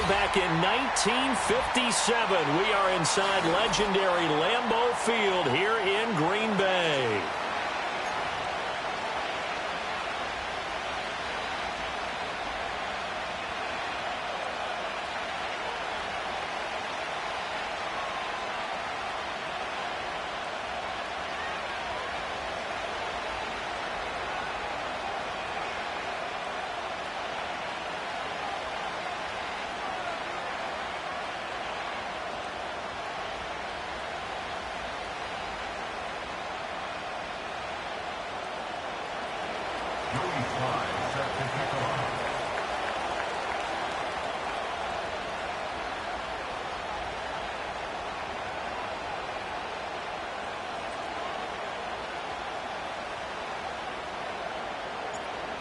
back in 1957. We are inside legendary Lambeau Field here in Green Bay.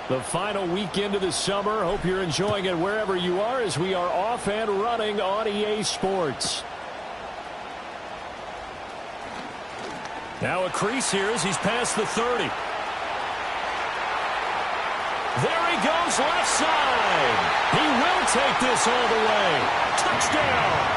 The final weekend of the summer. Hope you're enjoying it wherever you are as we are off and running on EA Sports. Now a crease here as he's past the 30. There he goes left side. He will take this all the way. Touchdown.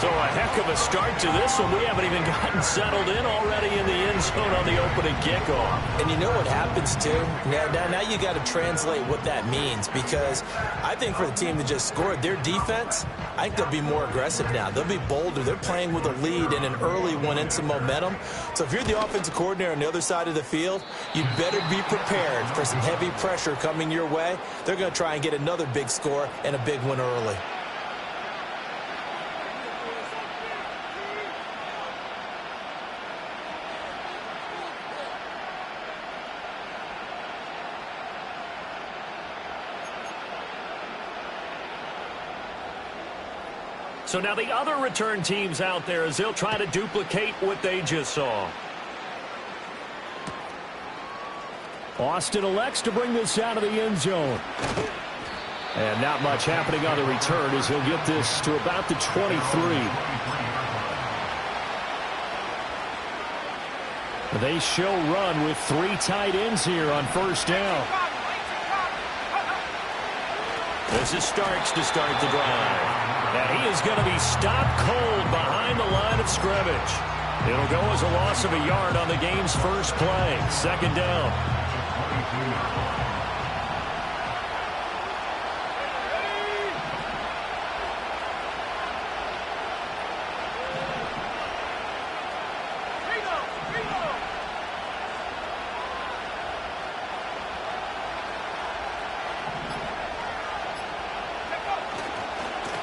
So a heck of a start to this one. We haven't even gotten settled in already in the end zone on the opening kickoff. And you know what happens, too? Now you got to translate what that means, because I think for the team that just scored, their defense, I think they'll be more aggressive now. They'll be bolder. They're playing with a lead and an early one and some momentum. So if you're the offensive coordinator on the other side of the field, you better be prepared for some heavy pressure coming your way. They're going to try and get another big score and a big one early. So now the other return teams out there as they'll try to duplicate what they just saw. Austin elects to bring this out of the end zone. And not much happening on the return as he'll get this to about the 23. They show run with 3 tight ends here on first down. This is Starks to start the drive. And he is going to be stopped cold behind the line of scrimmage. It'll go as a loss of a yard on the game's first play. Second down.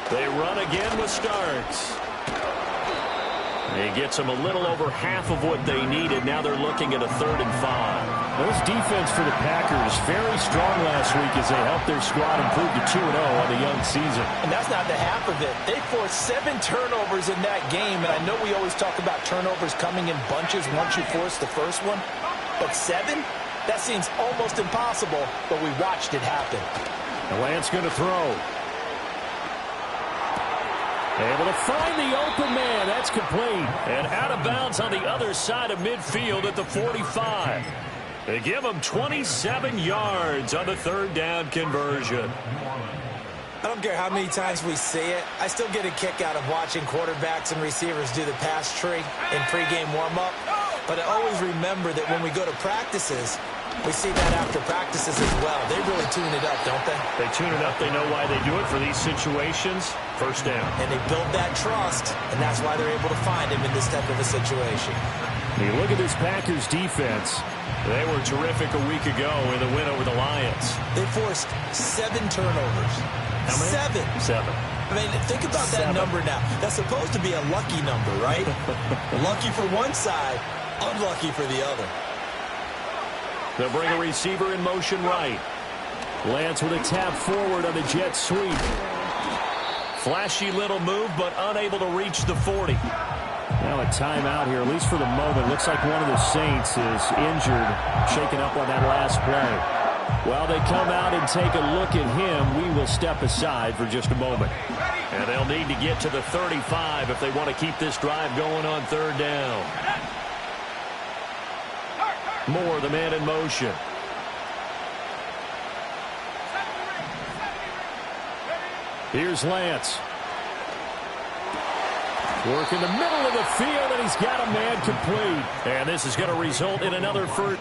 They run again with Starks. He gets them a little over half of what they needed. Now they're looking at a 3rd and 5. Those defense for the Packers very strong last week as they helped their squad improve to 2-0 on the young season. And that's not the half of it. They forced 7 turnovers in that game, and I know we always talk about turnovers coming in bunches once you force the first one, but 7? That seems almost impossible, but we watched it happen. And Lance going to throw. Able to find the open man. That's complete. And out of bounds on the other side of midfield at the 45. They give him 27 yards on the 3rd down conversion. I don't care how many times we see it. I still get a kick out of watching quarterbacks and receivers do the pass tree in pregame warm-up. But I always remember that when we go to practices, we see that after practices as well. They really tune it up, don't they? They tune it up. They know why they do it for these situations. First down. And they build that trust, and that's why they're able to find him in this type of a situation. You look at this Packers defense. They were terrific a week ago in the win over the Lions. They forced 7 turnovers. How many? 7. I mean, think about that number now. That's supposed to be a lucky number, right? Lucky for one side, unlucky for the other. They'll bring a receiver in motion right. Lance with a tap forward on the jet sweep. Flashy little move, but unable to reach the 40. Now a timeout here, at least for the moment. Looks like one of the Saints is injured, shaken up on that last play. While they come out and take a look at him, we will step aside for just a moment. And they'll need to get to the 35 if they want to keep this drive going on 3rd down. Moore, the man in motion. Here's Lance. Work in the middle of the field, and he's got a man complete. And this is going to result in another first.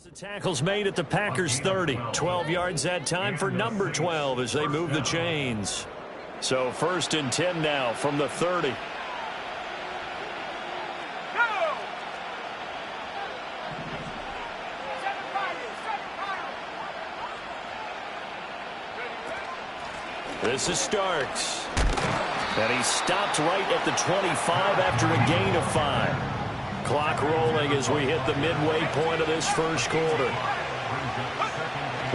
The tackle's made at the Packers 30. 12 yards that time for number 12 as they move the chains. So 1st and 10 now from the 30. This is Starks. And he stopped right at the 25 after a gain of 5. Clock rolling as we hit the midway point of this first quarter.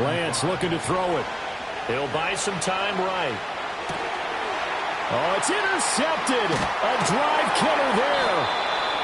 Lance looking to throw it. He'll buy some time right. Oh, it's intercepted. A drive killer there.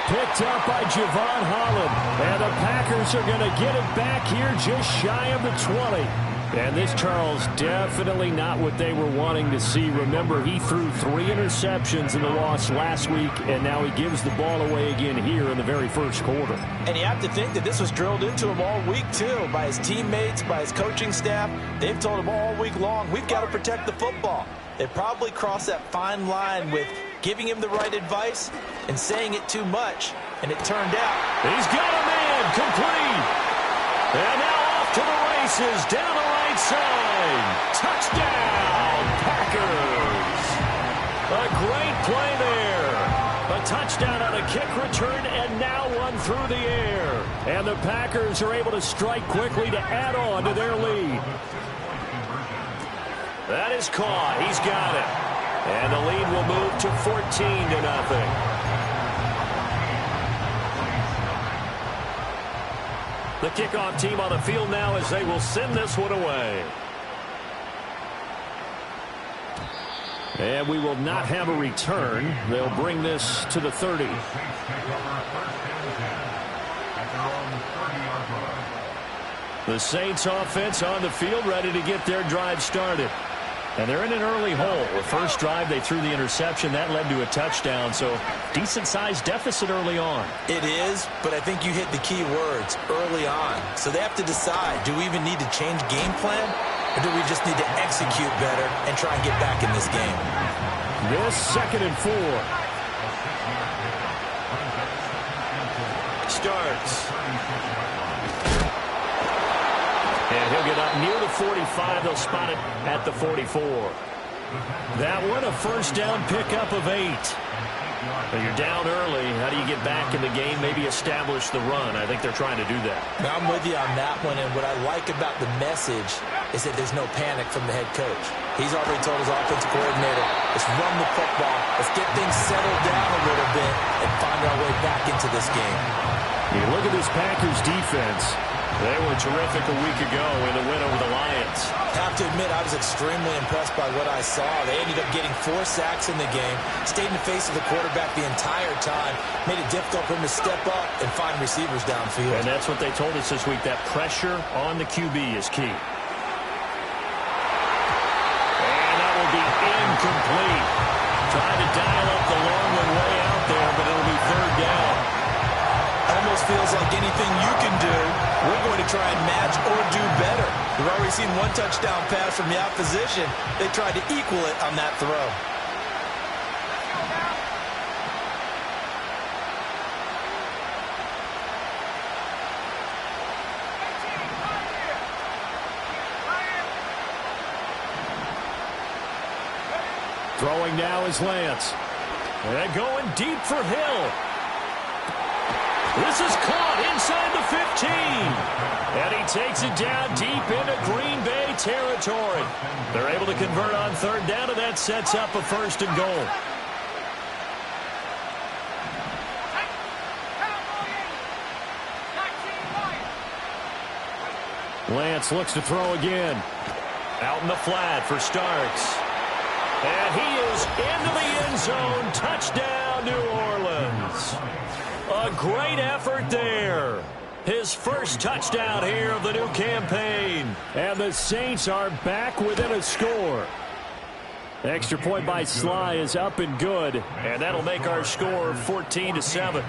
Picked up by Javon Holland. And the Packers are going to get it back here just shy of the 20. And this, Charles, definitely not what they were wanting to see. Remember, he threw 3 interceptions in the loss last week, and now he gives the ball away again here in the very first quarter. And you have to think that this was drilled into him all week, too, by his teammates, by his coaching staff. They've told him all week long, we've got to protect the football. They probably crossed that fine line with giving him the right advice and saying it too much, and it turned out. He's got a man complete. And now off to the races, down the right side. Touchdown, Packers. A great play there. A touchdown on a kick return, and now one through the air. And the Packers are able to strike quickly to add on to their lead. That is caught. He's got it. And the lead will move to 14-0. The kickoff team on the field now as they will send this one away. And we will not have a return. They'll bring this to the 30. The Saints offense on the field ready to get their drive started. And they're in an early hole. The first drive, they threw the interception. That led to a touchdown, so decent-sized deficit early on. It is, but I think you hit the key words, early on. So they have to decide, do we even need to change game plan, or do we just need to execute better and try and get back in this game? This 2nd and 4. Starks. And he'll get up near the 45. They'll spot it at the 44. That one, a first down pickup of 8. But you're down early. How do you get back in the game? Maybe establish the run. I think they're trying to do that. Now, I'm with you on that one, and what I like about the message is that there's no panic from the head coach. He's already told his offensive coordinator, let's run the football, let's get things settled down a little bit and find our way back into this game. You look at this Packers defense. They were terrific a week ago in the win over the Lions. I have to admit, I was extremely impressed by what I saw. They ended up getting 4 sacks in the game, stayed in the face of the quarterback the entire time, made it difficult for him to step up and find receivers downfield. And that's what they told us this week, that pressure on the QB is key. dial up the long one way out there, but it'll be third down. Almost feels like anything you can do, we're going to try and match or do better. We've already seen one touchdown pass from the opposition. They tried to equal it on that throw. Throwing now is Lance. And going deep for Hill. This is caught inside the 15. And he takes it down deep into Green Bay territory. They're able to convert on third down, and that sets up a first and goal. Lance looks to throw again. Out in the flat for Starks. And he is into the end zone. Touchdown, New Orleans. A great effort there. His first touchdown here of the new campaign. And the Saints are back within a score. The extra point by Sly is up and good. And that'll make our score 14-7.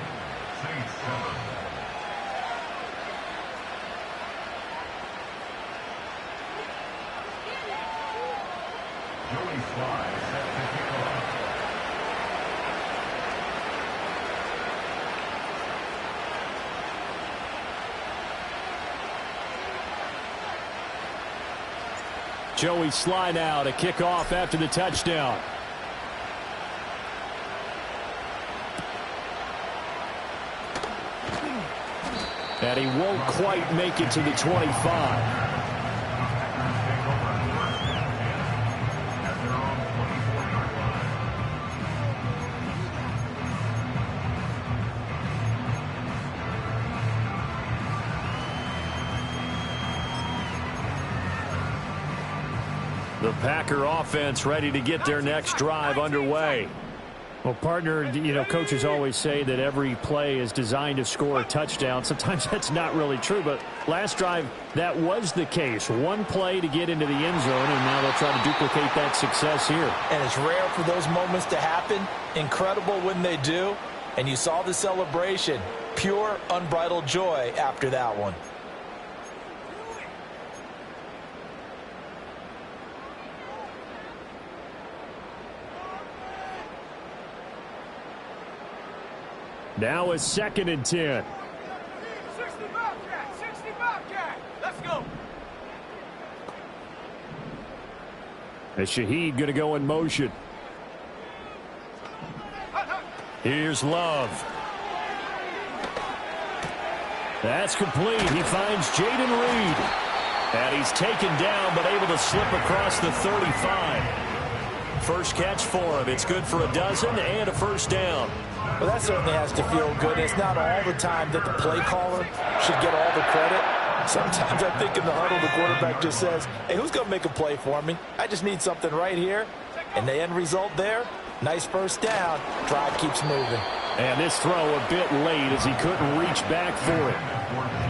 Joey Sly now to kick off after the touchdown. And he won't quite make it to the 25. The Packer offense ready to get their next drive underway. Well, partner, you know, coaches always say that every play is designed to score a touchdown. Sometimes that's not really true, but last drive, that was the case. One play to get into the end zone, and now they'll try to duplicate that success here. And it's rare for those moments to happen. Incredible when they do. And you saw the celebration. Pure, unbridled joy after that one. Now is 2nd and 10. 60 Bobcat, 60 Bobcat. Let's go. As Shaheed going to go in motion. Here's Love. That's complete. He finds Jaden Reed. And he's taken down, but able to slip across the 35. First catch for him. It's good for a dozen and a first down. Well, that certainly has to feel good. It's not all the time that the play caller should get all the credit. Sometimes I think in the huddle, the quarterback just says, hey, who's going to make a play for me? I just need something right here. And the end result there, nice first down. Drive keeps moving. And this throw a bit late as he couldn't reach back for it.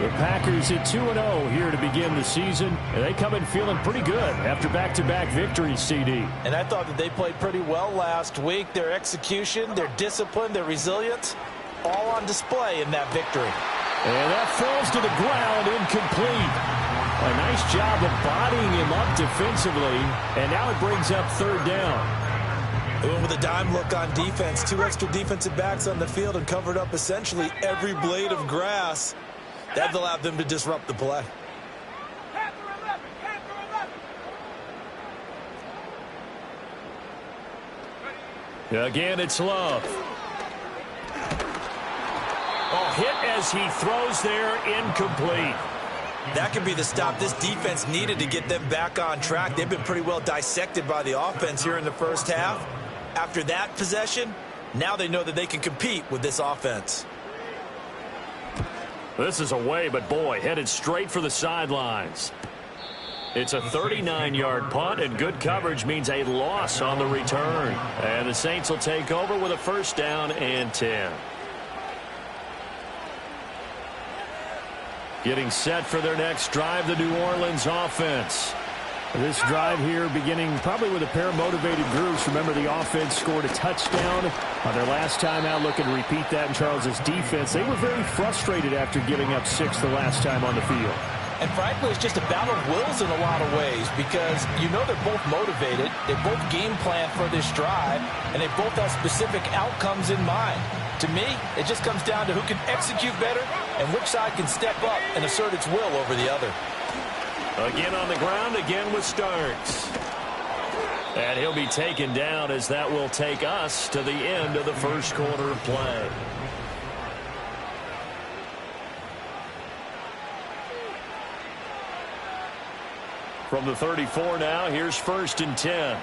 The Packers at 2-0 here to begin the season. And they come in feeling pretty good after back-to-back victories, CD. And I thought that they played pretty well last week. Their execution, their discipline, their resilience, all on display in that victory. And that falls to the ground, incomplete. A nice job of bodying him up defensively. And now it brings up third down. With a dime look on defense, 2 extra defensive backs on the field and covered up essentially every blade of grass. That allowed them to disrupt the play. Panther 11. Again, it's Love. Oh, hit as he throws there, incomplete. That could be the stop this defense needed to get them back on track. They've been pretty well dissected by the offense here in the first half. After that possession, now they know that they can compete with this offense. This is away, but boy, headed straight for the sidelines. It's a 39-yard punt, and good coverage means a loss on the return. And the Saints will take over with a first down and 10. Getting set for their next drive, the New Orleans offense. This drive here beginning probably with a pair of motivated groups. Remember, the offense scored a touchdown on their last time out. Looking to repeat that in Charles' defense. They were very frustrated after giving up 6 the last time on the field. And frankly, it's just a battle of wills in a lot of ways because you know they're both motivated. They both game plan for this drive, and they both have specific outcomes in mind. To me, it just comes down to who can execute better and which side can step up and assert its will over the other. Again on the ground, again with Starks. And he'll be taken down as that will take us to the end of the first quarter of play. From the 34 now, here's 1st and 10. Here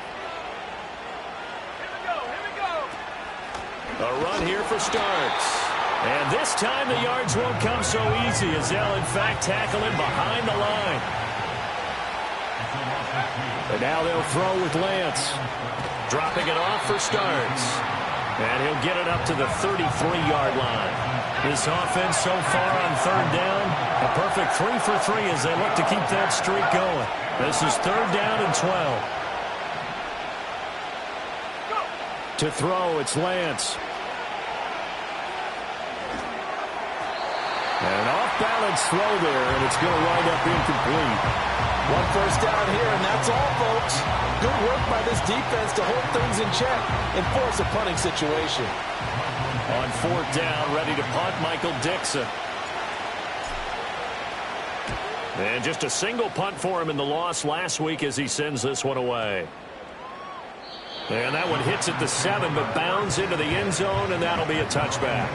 we go. A run here for Starks. And this time the yards won't come so easy as they'll in fact tackle him behind the line. And now they'll throw with Lance. Dropping it off for Starks. And he'll get it up to the 33-yard line. This offense so far on 3rd down, a perfect 3 for 3 as they look to keep that streak going. This is 3rd down and 12. To throw, it's Lance. And an off-balance throw there, and it's going to wind up incomplete. 1 first down here, and that's all, folks. Good work by this defense to hold things in check and force a punting situation. On 4th down, ready to punt, Michael Dixon. And just a single punt for him in the loss last week as he sends this one away. And that one hits at the 7, but bounds into the end zone, and that'll be a touchback.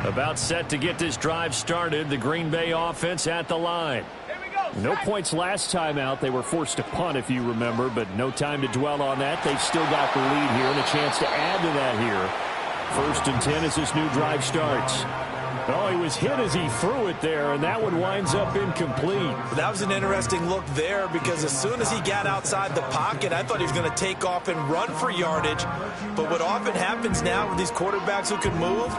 About set to get this drive started. The Green Bay offense at the line. Here we go. No points last time out. They were forced to punt, if you remember, but no time to dwell on that. They've still got the lead here and a chance to add to that here. 1st and 10 as this new drive starts. Oh, he was hit as he threw it there, and that one winds up incomplete. That was an interesting look there because as soon as he got outside the pocket, I thought he was going to take off and run for yardage. But what often happens now with these quarterbacks who can move,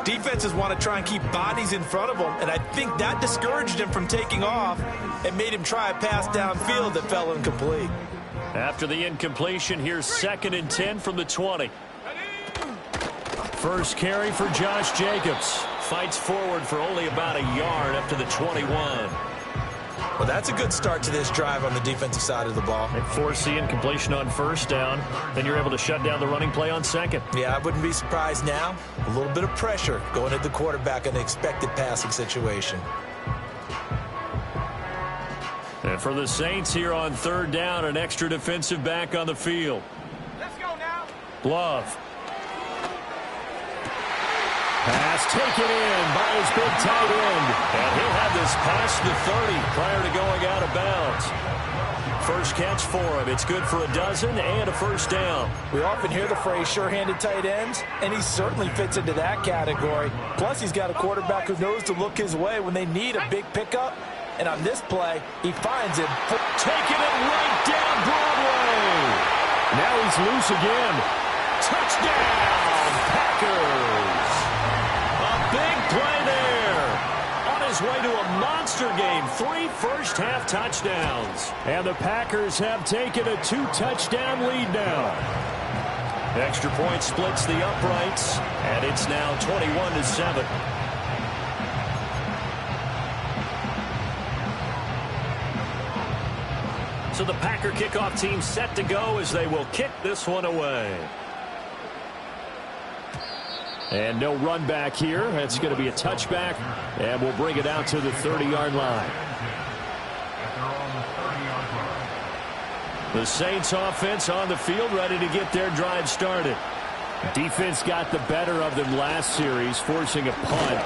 defenses want to try and keep bodies in front of them, and I think that discouraged him from taking off and made him try a pass downfield that fell incomplete. After the incompletion, here's 2nd and 10 from the 20. First carry for Josh Jacobs. Fights forward for only about a yard up to the 21. Well, that's a good start to this drive on the defensive side of the ball. They force the incompletion on 1st down. Then you're able to shut down the running play on 2nd. Yeah, I wouldn't be surprised now. A little bit of pressure going at the quarterback in an expected passing situation. And for the Saints here on 3rd down, an extra defensive back on the field. Let's go now. Love. Pass taken in by his big tight end. And he'll have this past the 30 prior to going out of bounds. First catch for him. It's good for a dozen and a 1st down. We often hear the phrase sure-handed tight ends, and he certainly fits into that category. Plus, he's got a quarterback who knows to look his way when they need a big pickup. And on this play, he finds him. Taking it right down Broadway. Now he's loose again. Touchdown, Packers. Big play there. On his way to a monster game. 3 first-half touchdowns. And the Packers have taken a 2-touchdown lead now. Extra point splits the uprights, and it's now 21-7. So the Packer kickoff team set to go as they will kick this one away. And no run back here. That's going to be a touchback. And we'll bring it out to the 30-yard line. The Saints offense on the field ready to get their drive started. Defense got the better of them last series, forcing a punt.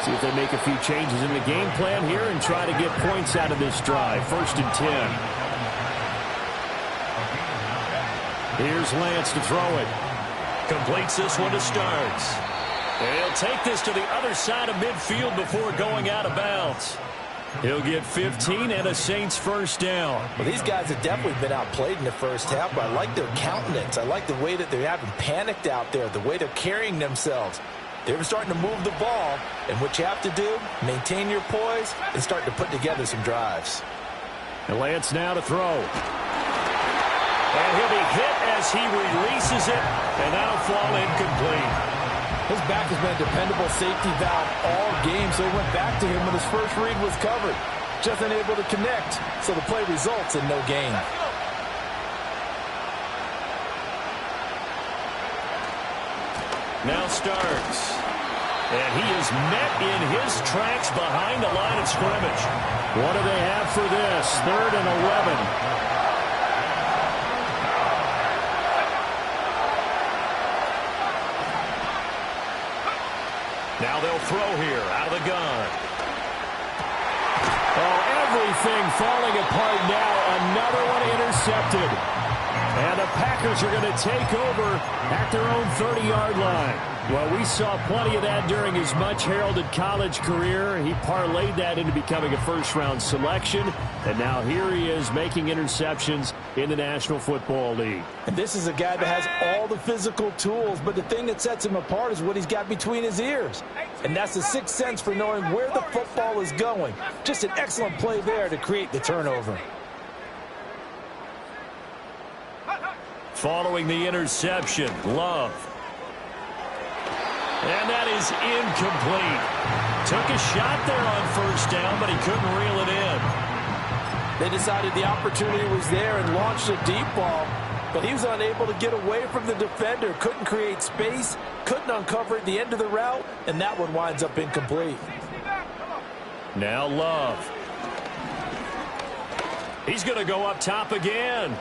See if they make a few changes in the game plan here and try to get points out of this drive. 1st and 10. Here's Lance to throw it. Completes this one to Starks. He'll take this to the other side of midfield before going out of bounds. He'll get 15 and a Saints 1st down. Well, these guys have definitely been outplayed in the first half, but I like their countenance. I like the way that they haven't panicked out there, the way they're carrying themselves. They were starting to move the ball, and what you have to do, maintain your poise and start to put together some drives. And Lance now to throw. And he'll be hit as he releases it, and that'll fall incomplete. His back has been a dependable safety valve all game, so he went back to him when his first read was covered. Just unable to connect, so the play results in no gain. Now Starks. And he is met in his tracks behind the line of scrimmage. What do they have for this? 3rd and 11. Now they'll throw here out of the gun. Oh, everything falling apart now. Another one intercepted. And the Packers are going to take over at their own 30-yard line. Well, we saw plenty of that during his much-heralded college career. He parlayed that into becoming a first-round selection. And now here he is making interceptions in the National Football League. And this is a guy that has all the physical tools, but the thing that sets him apart is what he's got between his ears. And that's the sixth sense for knowing where the football is going. Just an excellent play there to create the turnover. Following the interception, Love. And that is incomplete. Took a shot there on first down, but he couldn't reel it in. They decided the opportunity was there and launched a deep ball, but he was unable to get away from the defender, couldn't create space, couldn't uncover at the end of the route, and that one winds up incomplete. Now Love. He's going to go up top again.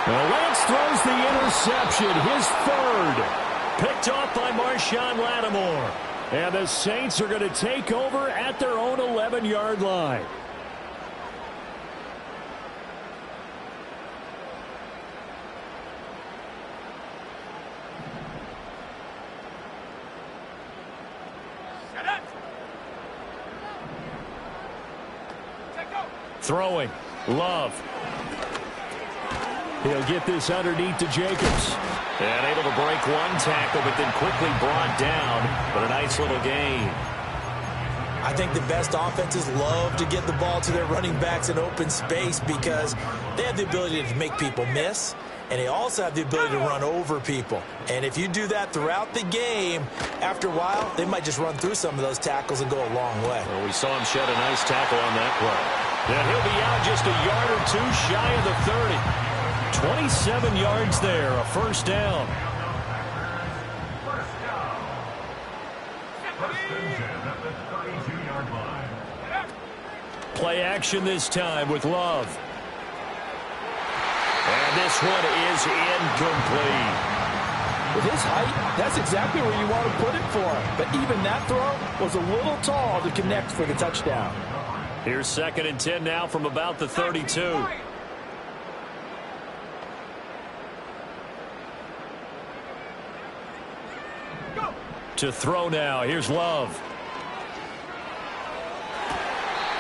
Well, Lance throws the interception, his 3rd. Picked off by Marshawn Lattimore. And the Saints are going to take over at their own 11-yard line. Throwing. Love. He'll get this underneath to Jacobs. And able to break one tackle, but then quickly brought down. But a nice little gain. I think the best offenses love to get the ball to their running backs in open space because they have the ability to make people miss, and they also have the ability to run over people. And if you do that throughout the game, after a while, they might just run through some of those tackles and go a long way. Well, we saw him shed a nice tackle on that play. And he'll be out just a yard or two shy of the 30. 27 yards there, a first down. Play action this time with Love. And this one is incomplete. With his height, that's exactly where you want to put it for him. But even that throw was a little tall to connect for the touchdown. Here's 2nd and 10 now from about the 32. To throw now. Here's Love.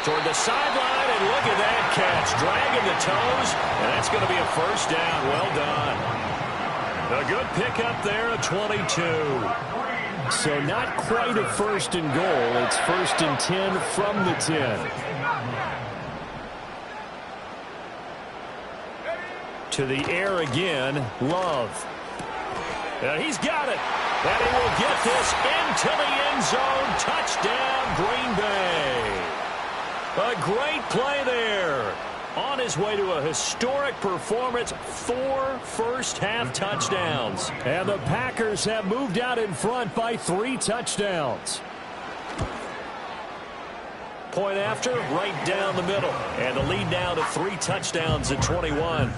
Toward the sideline, and look at that catch. Dragging the toes, and that's going to be a first down. Well done. A good pickup there at 22. So not quite a 1st and goal. It's 1st and 10 from the 10. To the air again, Love. And he's got it. And he will get this into the end zone. Touchdown, Green Bay. A great play there. On his way to a historic performance, 4 first-half touchdowns. And the Packers have moved out in front by 3 touchdowns. Point after, right down the middle. And the lead now to 3 touchdowns at 21.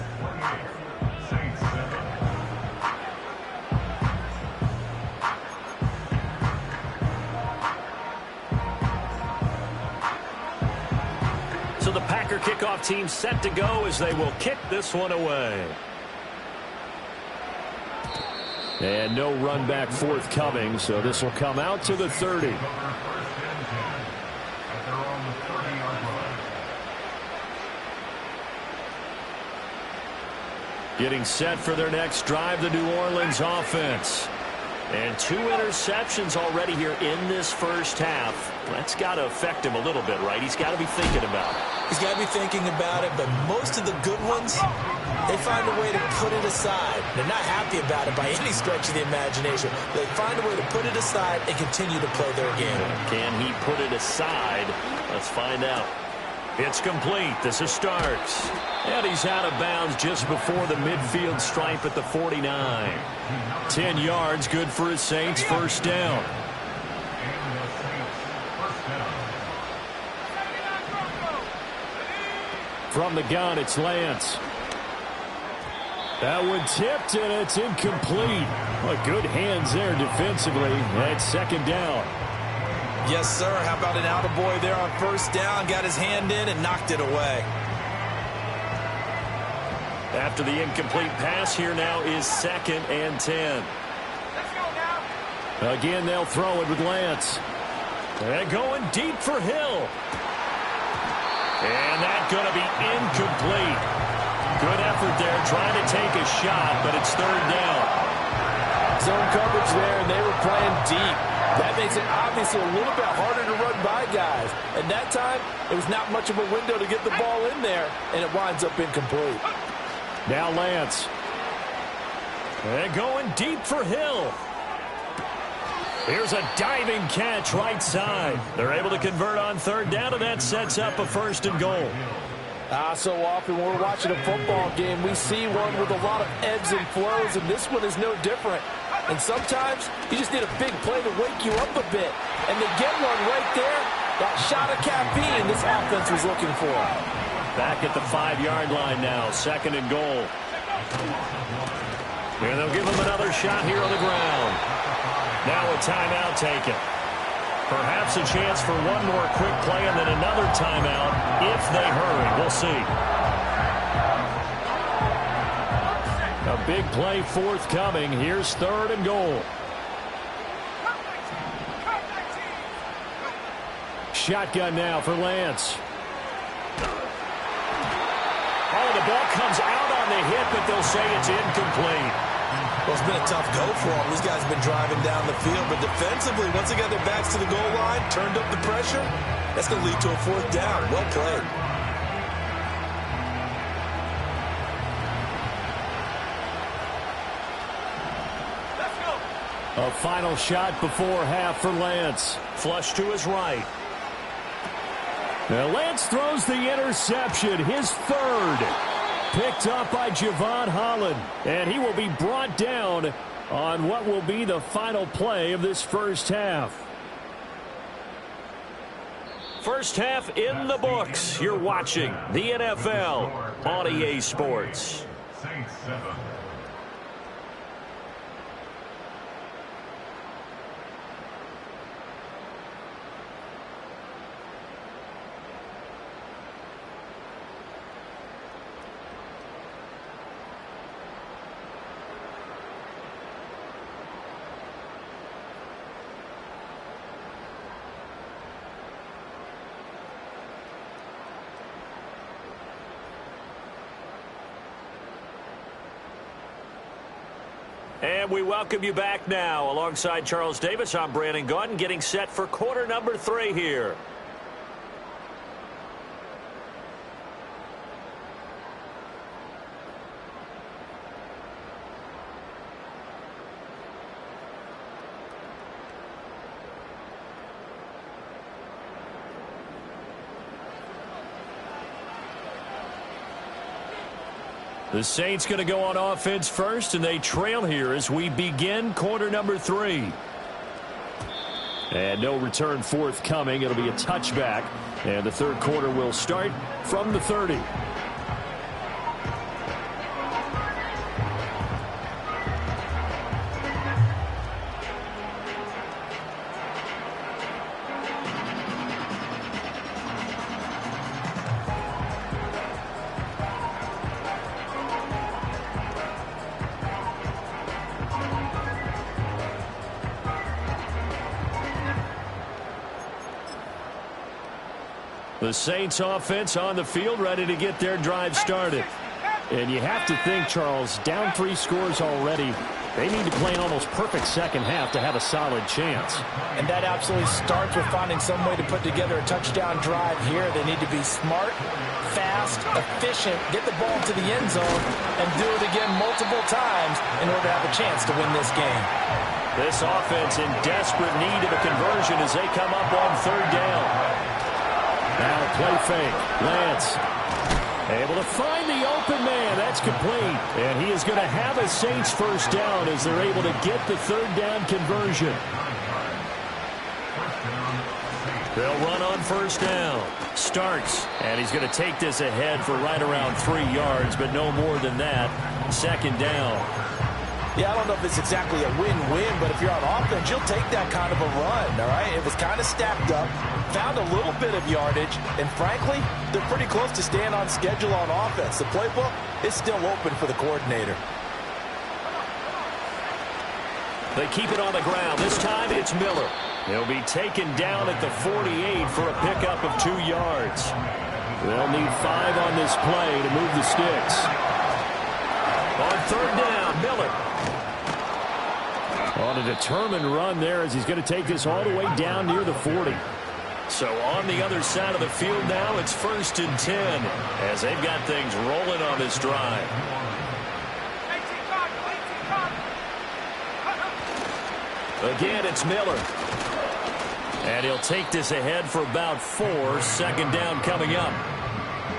So the Packer kickoff team set to go as they will kick this one away. And no run back forthcoming, so this will come out to the 30. Getting set for their next drive, the New Orleans offense. And 2 interceptions already here in this first half. That's got to affect him a little bit, right? He's got to be thinking about it. He's got to be thinking about it, but most of the good ones, they find a way to put it aside. They're not happy about it by any stretch of the imagination. They find a way to put it aside and continue to play their game. Can he put it aside? Let's find out. It's complete. This is Starks. And he's out of bounds just before the midfield stripe at the 49. 10 yards, good for his Saints. First down. From the gun, it's Lance. That one tipped, and it's incomplete. Well, good hands there defensively. That's second down. Yes, sir. How about an attaboy there on first down? Got his hand in and knocked it away. After the incomplete pass, here now is 2nd and 10. Let's go now. Again, they'll throw it with Lance. And going deep for Hill. And that's going to be incomplete. Good effort there, trying to take a shot, but it's third down. Zone coverage there, and they were playing deep. That makes it obviously a little bit harder to run by guys. And that time, it was not much of a window to get the ball in there, and it winds up incomplete. Now Lance. And going deep for Hill. Here's a diving catch right side. They're able to convert on third down, and that sets up a 1st and goal. So often when we're watching a football game, we see one with a lot of ebbs and flows, and this one is no different. And sometimes you just need a big play to wake you up a bit. And they get one right there, that shot of caffeine this offense was looking for. Back at the 5-yard line now, 2nd and goal. And they'll give him another shot here on the ground. Now a timeout taken. Perhaps a chance for one more quick play and then another timeout if they hurry. We'll see. A big play forthcoming. Here's 3rd and goal. Shotgun now for Lance. Oh, the ball comes out on the hit, but they'll say it's incomplete. Well, it's been a tough go for them. These guys have been driving down the field, but defensively, once they got their backs to the goal line, turned up the pressure, that's going to lead to a 4th down. Well played. A final shot before half for Lance. Flush to his right. Now Lance throws the interception, his 3rd. Picked up by Javon Holland. And he will be brought down on what will be the final play of this first half. First half in the books. You're watching the NFL on EA Sports. Saints 7. And we welcome you back now. Alongside Charles Davis, I'm Brandon Gaudin, getting set for quarter number 3 here. The Saints going to go on offense first, and they trail here as we begin quarter number 3. And no return forthcoming. It'll be a touchback, and the third quarter will start from the 30. The Saints offense on the field, ready to get their drive started. And you have to think, Charles, down 3 scores already. They need to play an almost perfect second half to have a solid chance. And that absolutely starts with finding some way to put together a touchdown drive here. They need to be smart, fast, efficient, get the ball to the end zone, and do it again multiple times in order to have a chance to win this game. This offense in desperate need of a conversion as they come up on third down. Now play fake. Lance able to find the open man. That's complete. And he is going to have a Saints first down as they're able to get the third down conversion. They'll run on first down. Starks, and he's going to take this ahead for right around 3 yards, but no more than that. Second down. Yeah, I don't know if it's exactly a win-win, but if you're on offense, you'll take that kind of a run, all right? It was kind of stacked up, found a little bit of yardage, and frankly, they're pretty close to staying on schedule on offense. The playbook is still open for the coordinator. They keep it on the ground. This time it's Miller. He'll be taken down at the 48 for a pickup of 2 yards. They'll need 5 on this play to move the sticks. On third down, Miller. On a determined run there as he's going to take this all the way down near the 40. So on the other side of the field now, it's 1st and 10 as they've got things rolling on this drive. Again, it's Miller. And he'll take this ahead for about 4. Second down coming up.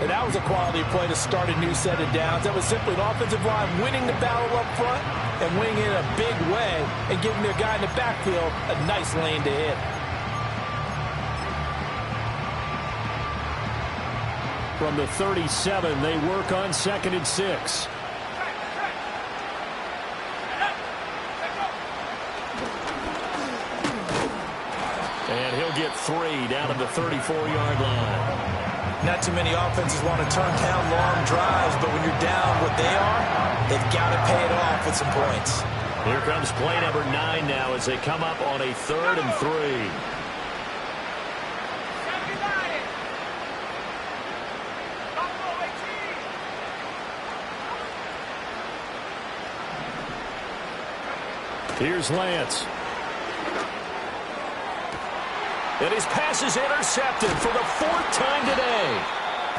And that was a quality play to start a new set of downs. That was simply an offensive line winning the battle up front and winning it in a big way and giving their guy in the backfield a nice lane to hit. From the 37, they work on 2nd and 6. And he'll get 3 down at the 34-yard line. Not too many offenses want to turn down long drives, but when you're down what they are, they've got to pay it off with some points. Here comes play number 9 now as they come up on a 3rd and 3. Here's Lance. And his pass is intercepted for the 4th time today.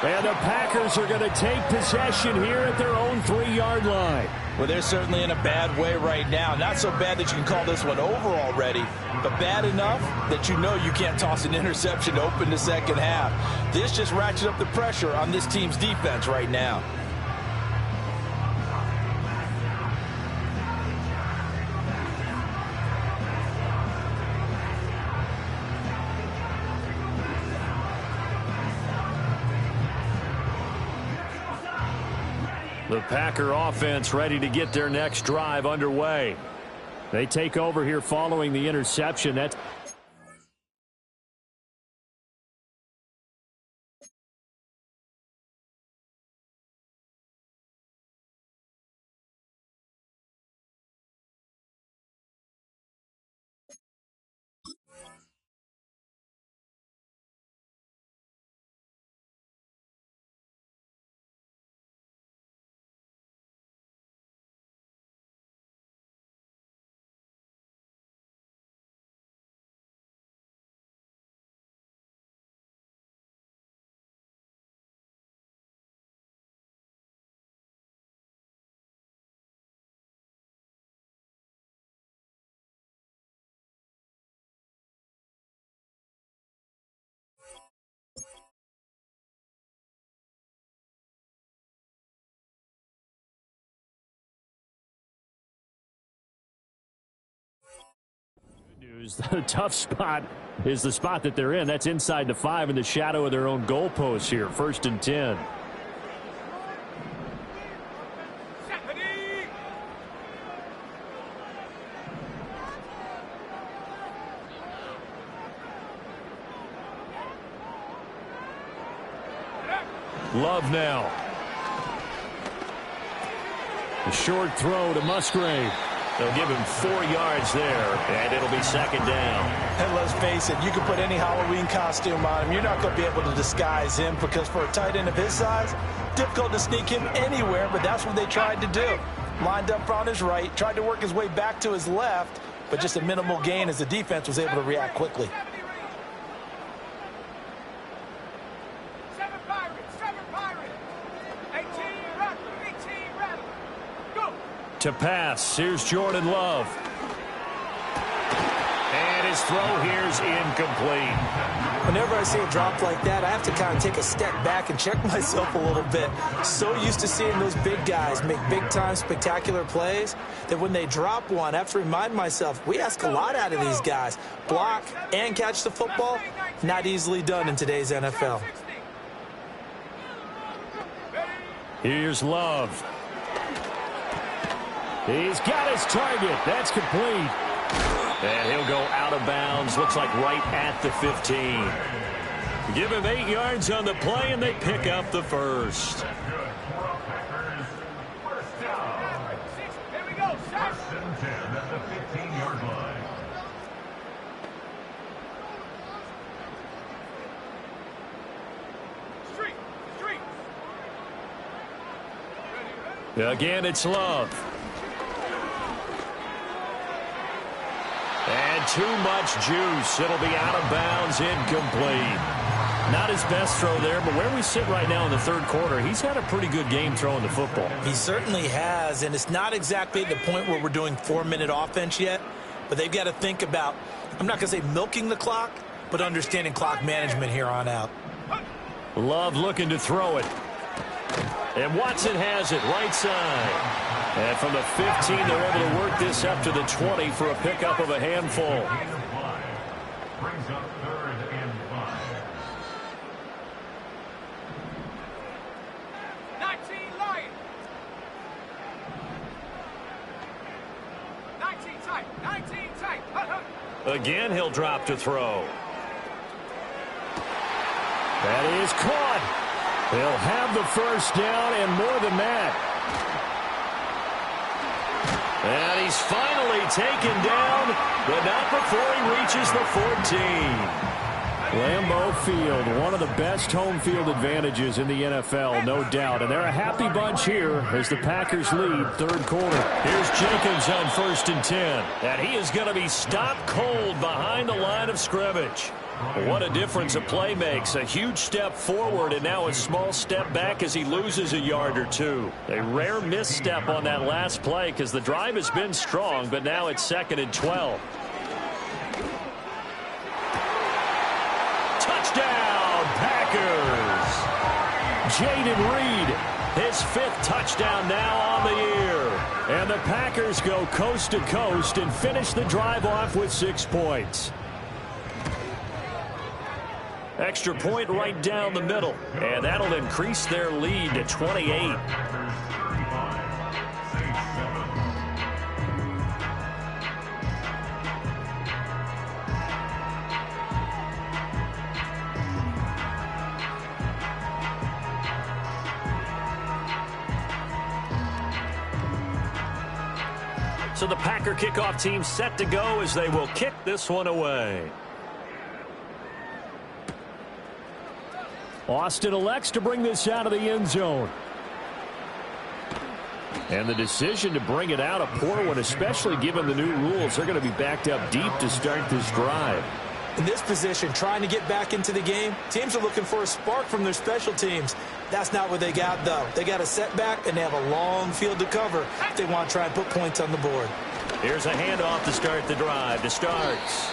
And the Packers are going to take possession here at their own 3-yard line. Well, they're certainly in a bad way right now. Not so bad that you can call this one over already, but bad enough that you know you can't toss an interception to open the second half. This just ratchets up the pressure on this team's defense right now. The Packer offense ready to get their next drive underway. They take over here following the interception. That's news. The tough spot is the spot that they're in. That's inside the 5 in the shadow of their own goalpost here. 1st and 10. Love now. A short throw to Musgrave. They'll give him 4 yards there, and it'll be 2nd down. And let's face it, you can put any Halloween costume on him. You're not going to be able to disguise him because for a tight end of his size, difficult to sneak him anywhere, but that's what they tried to do. lined up on his right, tried to work his way back to his left, but just a minimal gain as the defense was able to react quickly. To pass, here's Jordan Love. And his throw here's incomplete. Whenever I see a drop like that, I have to kind of take a step back and check myself a little bit. So used to seeing those big guys make big-time spectacular plays that when they drop one, I have to remind myself, we ask a lot out of these guys. Block and catch the football, not easily done in today's NFL. Here's Love. He's got his target. That's complete. And he'll go out of bounds. Looks like right at the 15. Give him 8 yards on the play, and they pick up the first. Here we go, First and 10 at the 15-yard line. Again, it's Love. And too much juice. It'll be out of bounds, incomplete. Not his best throw there, but where we sit right now in the third quarter, he's had a pretty good game throwing the football. He certainly has, and it's not exactly the point where we're doing 4-minute offense yet, but they've got to think about, I'm not going to say milking the clock, but understanding clock management here on out. Love looking to throw it. And Watson has it right side. And from the 15, they're able to work this up to the 20 for a pickup of a handful. Brings up 3rd and 5. 19 Lions. 19 tight. 19 tight. Again, he'll drop to throw. That is caught. He'll have the first down and more than that. And he's finally taken down, but not before he reaches the 14. Lambeau Field, one of the best home field advantages in the NFL, no doubt. And they're a happy bunch here as the Packers lead third quarter. Here's Jacobs on 1st and 10. And he is going to be stopped cold behind the line of scrimmage. What a difference a play makes. A huge step forward and now a small step back as he loses a yard or two. A rare misstep on that last play because the drive has been strong, but now it's 2nd and 12. Touchdown, Packers! Jayden Reed, his 5th touchdown now on the year. And the Packers go coast to coast and finish the drive off with 6 points. Extra point right down the middle, and that'll increase their lead to 28. So the Packer kickoff team set to go as they will kick this one away. Austin elects to bring this out of the end zone. And the decision to bring it out, a poor one, especially given the new rules. They're going to be backed up deep to start this drive. In this position, trying to get back into the game, teams are looking for a spark from their special teams. That's not what they got, though. They got a setback, and they have a long field to cover if they want to try and put points on the board. Here's a handoff to start the drive. To Starks.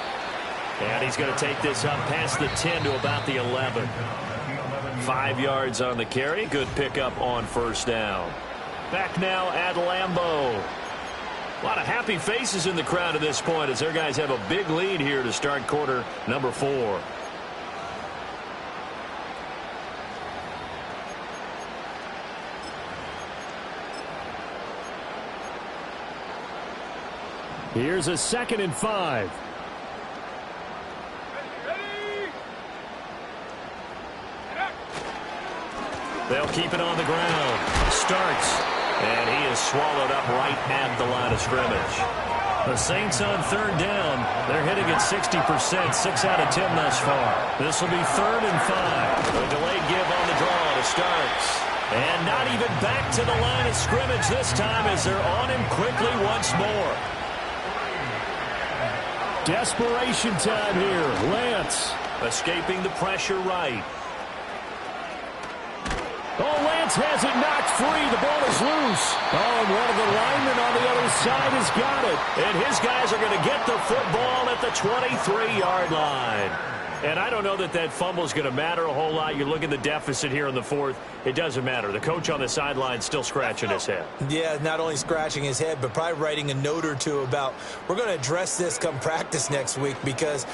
And he's going to take this up past the 10 to about the 11. 5 yards on the carry. Good pickup on 1st down. Back now at Lambeau. A lot of happy faces in the crowd at this point as their guys have a big lead here to start quarter number 4. Here's a 2nd and 5. They'll keep it on the ground. Starks. And he is swallowed up right at the line of scrimmage. The Saints on 3rd down. They're hitting at 60%. 6 out of 10 thus far. This will be 3rd and 5. A delayed give on the draw to Starks. And not even back to the line of scrimmage this time as they're on him quickly once more. Desperation time here. Lance. Escaping the pressure right. Oh, Lance has it knocked free. The ball is loose. Oh, and one of the linemen on the other side has got it. And his guys are going to get the football at the 23-yard line. And I don't know that that fumble is going to matter a whole lot. You look at the deficit here in the fourth. It doesn't matter. The coach on the sideline still scratching his head. Yeah, not only scratching his head, but probably writing a note or two about we're going to address this come practice next week because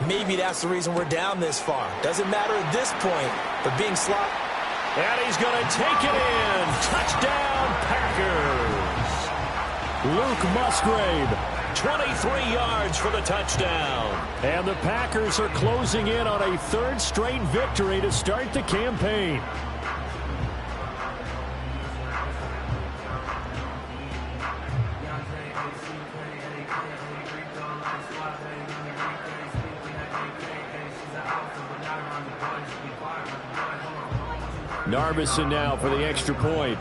maybe that's the reason we're down this far. Doesn't matter at this point, but being sloppy. And he's going to take it in. Touchdown, Packers. Luke Musgrave. 23 yards for the touchdown. And the Packers are closing in on a third straight victory to start the campaign. Narbison now for the extra point.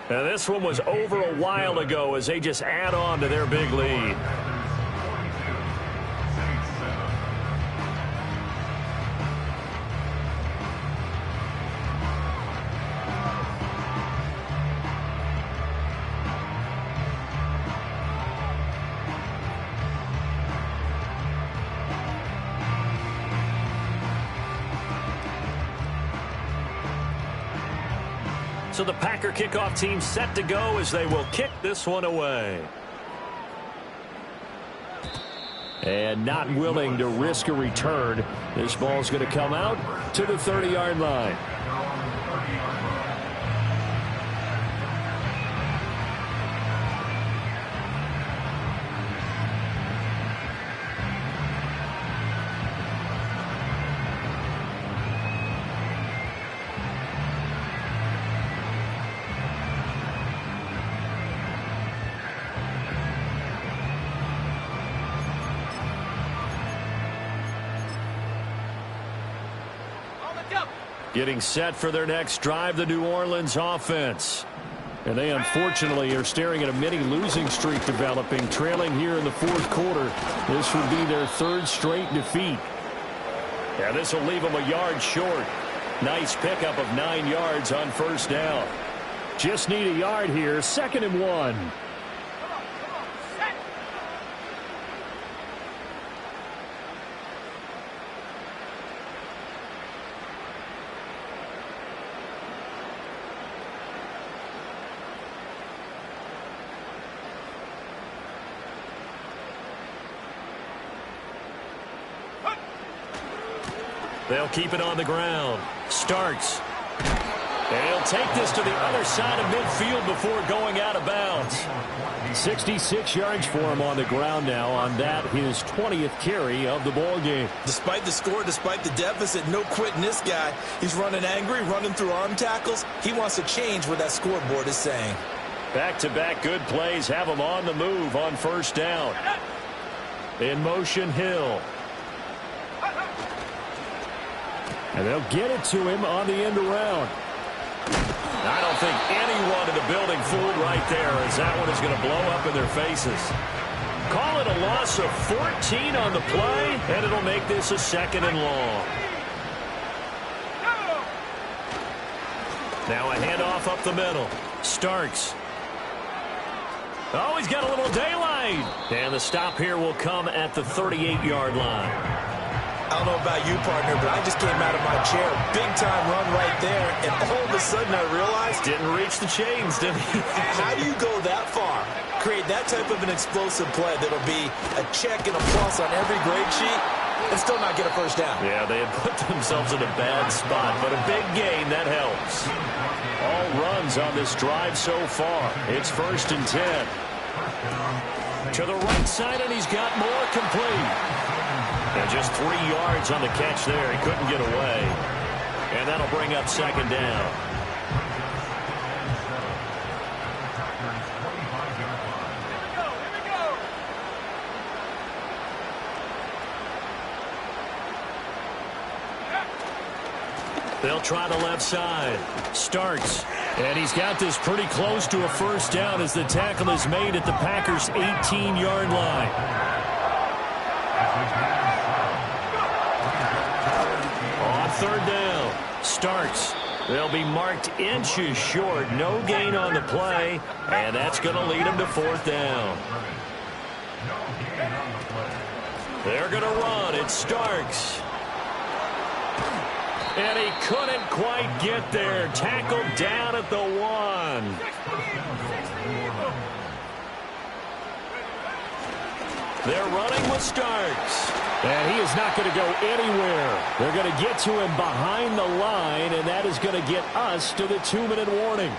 Now this one was over a while ago as they just add on to their big lead. So the Packer kickoff team set to go as they will kick this one away. And not willing to risk a return. This ball's going to come out to the 30-yard line. Getting set for their next drive, the New Orleans offense. And they unfortunately are staring at a mini losing streak developing, trailing here in the fourth quarter. This would be their third straight defeat. Yeah, this will leave them a yard short. Nice pickup of 9 yards on first down. Just need a yard here, 2nd and 1. They'll keep it on the ground. Starks. And he'll take this to the other side of midfield before going out of bounds. 66 yards for him on the ground now on that, his 20th carry of the ball game. Despite the score, despite the deficit, no quitting this guy. He's running angry, running through arm tackles. He wants to change what that scoreboard is saying. Back-to-back good plays have him on the move on first down. In motion, Hill. And they'll get it to him on the end around. I don't think anyone in the building fooled right there as that one is going to blow up in their faces. Call it a loss of 14 on the play, and it'll make this a 2nd and long. Now a handoff up the middle. Starks. Oh, he's got a little daylight. And the stop here will come at the 38-yard line. I don't know about you, partner, but I just came out of my chair. Big-time run right there, and all of a sudden I realized... Didn't reach the chains, did he? How do you go that far? Create that type of an explosive play that'll be a check and a plus on every grade sheet and still not get a first down. Yeah, they had put themselves in a bad spot, but a big gain, that helps. All runs on this drive so far. It's 1st and 10. To the right side, and he's got more complete. And just 3 yards on the catch there. He couldn't get away. And that'll bring up 2nd down. They'll try the left side. Starks. And he's got this pretty close to a first down as the tackle is made at the Packers' 18-yard line. On third down, Starks. They'll be marked inches short. No gain on the play, and that's going to lead them to fourth down. They're going to run. It's Starks. And he couldn't quite get there. Tackled down at the 1. They're running with Starks. And he is not going to go anywhere. They're going to get to him behind the line, and that is going to get us to the 2-minute warning.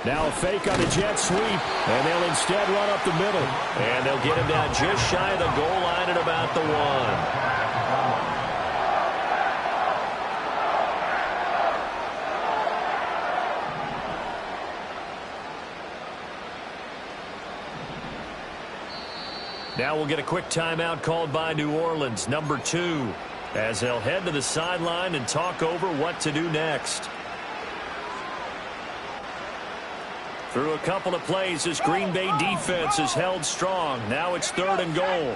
Now a fake on the jet sweep, and they'll instead run up the middle. And they'll get him down just shy of the goal line at about the 1. Now we'll get a quick timeout called by New Orleans, number 2, as they'll head to the sideline and talk over what to do next. Through a couple of plays, this Green Bay defense is held strong. Now it's 3rd and goal.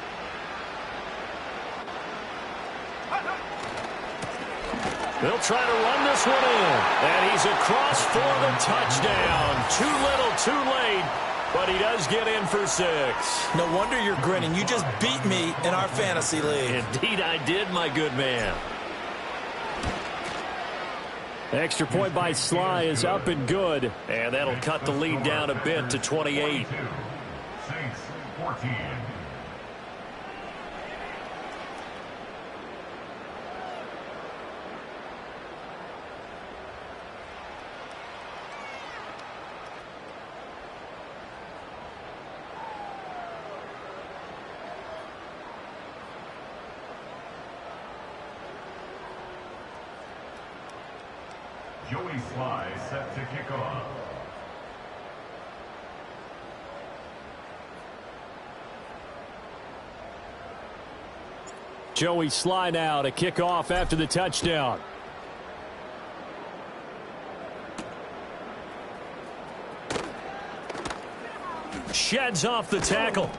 They'll try to run this one in. And he's across for the touchdown. Too little, too late. But he does get in for 6. No wonder you're grinning. You just beat me in our fantasy league. Indeed I did, my good man. Extra point by Sly is up and good. And that'll cut the lead down a bit to 28. 6-14. Joey Sly set to kick off. Joey Sly now to kick off after the touchdown. Sheds off the tackle.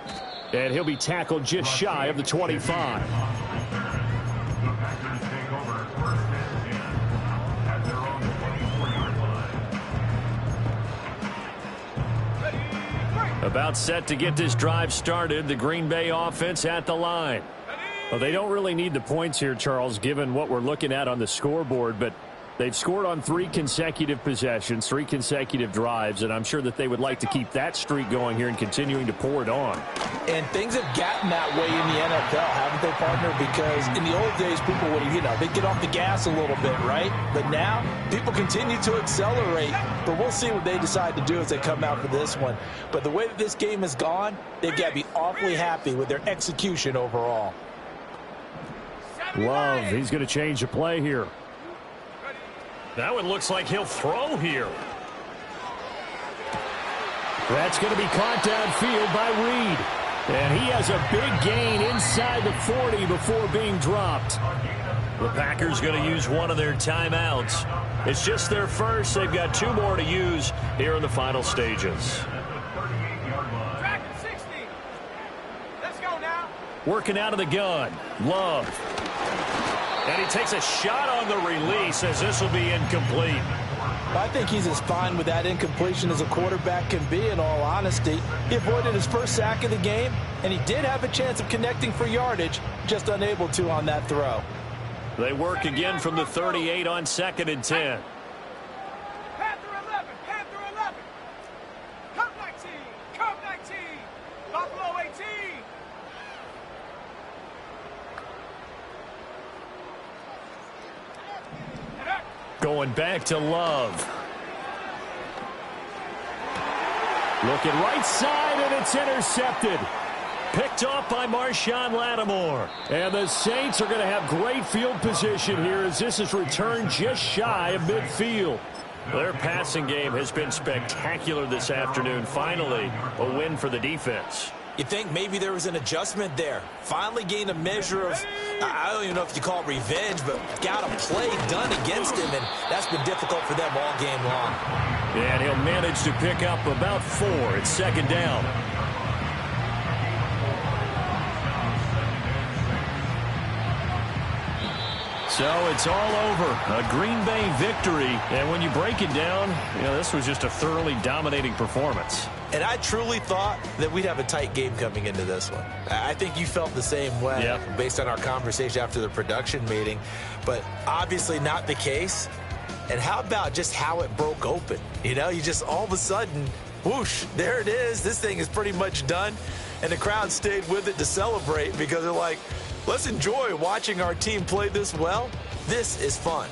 And he'll be tackled just shy of the 25. The Packers take over 1st and 10 at their own 24-yard line. About set to get this drive started. The Green Bay offense at the line. Well, they don't really need the points here, Charles, given what we're looking at on the scoreboard, but they've scored on 3 consecutive possessions, 3 consecutive drives, and I'm sure that they would like to keep that streak going here and continuing to pour it on. And things have gotten that way in the NFL, haven't they, partner? Because in the old days, people would, they'd get off the gas a little bit, right? But now, people continue to accelerate. But we'll see what they decide to do as they come out for this one. But the way that this game has gone, they've got to be awfully happy with their execution overall. Love, he's going to change the play here. That one looks like he'll throw here. That's going to be caught downfield by Reed. And he has a big gain inside the 40 before being dropped. The Packers going to use one of their timeouts. It's just their first. They've got 2 more to use here in the final stages. Track at 60. Let's go now. Working out of the gun. Love. And he takes a shot on the release as this will be incomplete. I think he's as fine with that incompletion as a quarterback can be, in all honesty. He avoided his first sack of the game, and he did have a chance of connecting for yardage, just unable to on that throw. They work again from the 38 on 2nd and 10. Panther 11. Panther 11. Come 19. Come 19. Buffalo 18. Going back to Love. Looking right side, and it's intercepted. Picked off by Marshawn Lattimore. And the Saints are going to have great field position here as this is returned just shy of midfield. Their passing game has been spectacular this afternoon. Finally, a win for the defense. You think maybe there was an adjustment there. Finally gained a measure of, I don't even know if you call it revenge, but got a play done against him, and that's been difficult for them all game long. And he'll manage to pick up about 4. It's second down. So it's all over. A Green Bay victory. And when you break it down, this was just a thoroughly dominating performance. And I truly thought that we'd have a tight game coming into this one. I think you felt the same way based on our conversation after the production meeting. But obviously not the case. And how about just how it broke open? You just all of a sudden, whoosh, there it is. This thing is pretty much done. And the crowd stayed with it to celebrate because they're like, let's enjoy watching our team play this well. This is fun.